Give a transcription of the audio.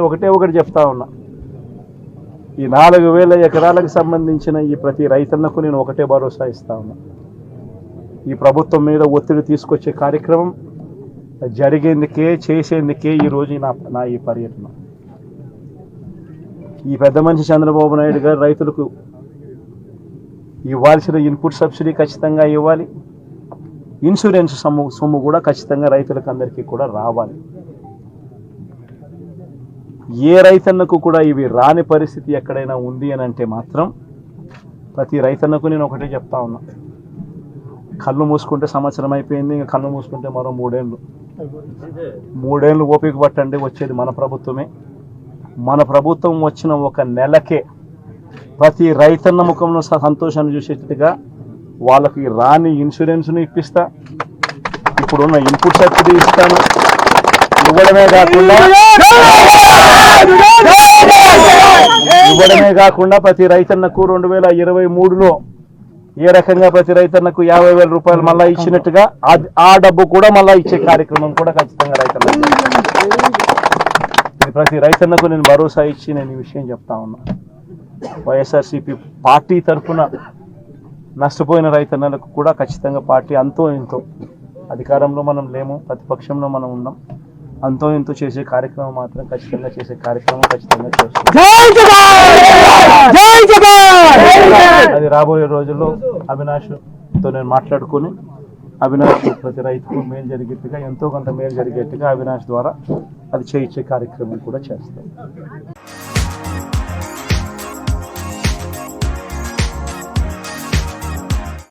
అయితే ఒకటి చెప్తా ఉన్నా, ఈ 4,000 ఎకరాలకు సంబంధించిన ఈ ప్రతి రైతన్నకు నేను ఒకటే భరోసా ఇస్తా ఉన్నా. ఈ ప్రభుత్వం మీద ఒత్తిడి తీసుకొచ్చే కార్యక్రమం జరిగేందుకే, చేసేందుకే ఈరోజు నా ఈ పర్యటన. ఈ పెద్ద మనిషి చంద్రబాబు నాయుడు గారు రైతులకు ఇవ్వాల్సిన ఇన్పుట్ సబ్సిడీ ఖచ్చితంగా ఇవ్వాలి, ఇన్సూరెన్స్ సొమ్ము కూడా ఖచ్చితంగా రైతులకు అందరికీ కూడా రావాలి. ఏ రైతన్నకు కూడా ఇవి రాని పరిస్థితి ఎక్కడైనా ఉంది అని అంటే మాత్రం ప్రతి రైతన్నకు నేను ఒకటే చెప్తా ఉన్నా, కళ్ళు మూసుకుంటే సంవత్సరం అయిపోయింది, ఇంకా కళ్ళు మూసుకుంటే మరో 3 ఏళ్ళు ఓపిక పట్టండి. వచ్చేది మన ప్రభుత్వమే. మన ప్రభుత్వం వచ్చిన ఒక నెలకే ప్రతి రైతన్న ముఖంలో సంతోషాన్ని చూసేట్టుగా వాళ్ళకి రాని ఇన్సూరెన్స్ను ఇప్పిస్తా, ఇప్పుడున్న ఇన్పుట్ సబ్సిడీ ఇస్తాను. ఇవ్వడమే కాకుండా ప్రతి రైతన్నకు 2023లో ఏ రకంగా ప్రతి రైతన్నకు 50,000 రూపాయలు మళ్ళీ ఇచ్చినట్టుగా ఆ డబ్బు కూడా మళ్ళీ ఇచ్చే కార్యక్రమం కూడా ఖచ్చితంగా రైతన్నకు, ప్రతి రైతన్నకు నేను భరోసా ఇచ్చి నేను ఈ విషయం చెప్తా ఉన్నా. వైఎస్ఆర్సీపీ పార్టీ తరఫున నష్టపోయిన రైతన్నలకు కూడా ఖచ్చితంగా పార్టీ అంతో ఇంతో, అధికారంలో మనం లేము, ప్రతిపక్షంలో మనం ఉన్నాం, అంతో ఇంతో చేసే కార్యక్రమం మాత్రం ఖచ్చితంగా చేస్తాం. అది రాబోయే రోజుల్లో అవినాష్తో నేను మాట్లాడుకొని అవినాష్ ప్రతి రైతుకు మేలు జరిగేట్టుగా, ఎంతో కొంత మేలు జరిగేట్టుగా అవినాష్ ద్వారా అది చేయించే కార్యక్రమం కూడా చేస్తాం.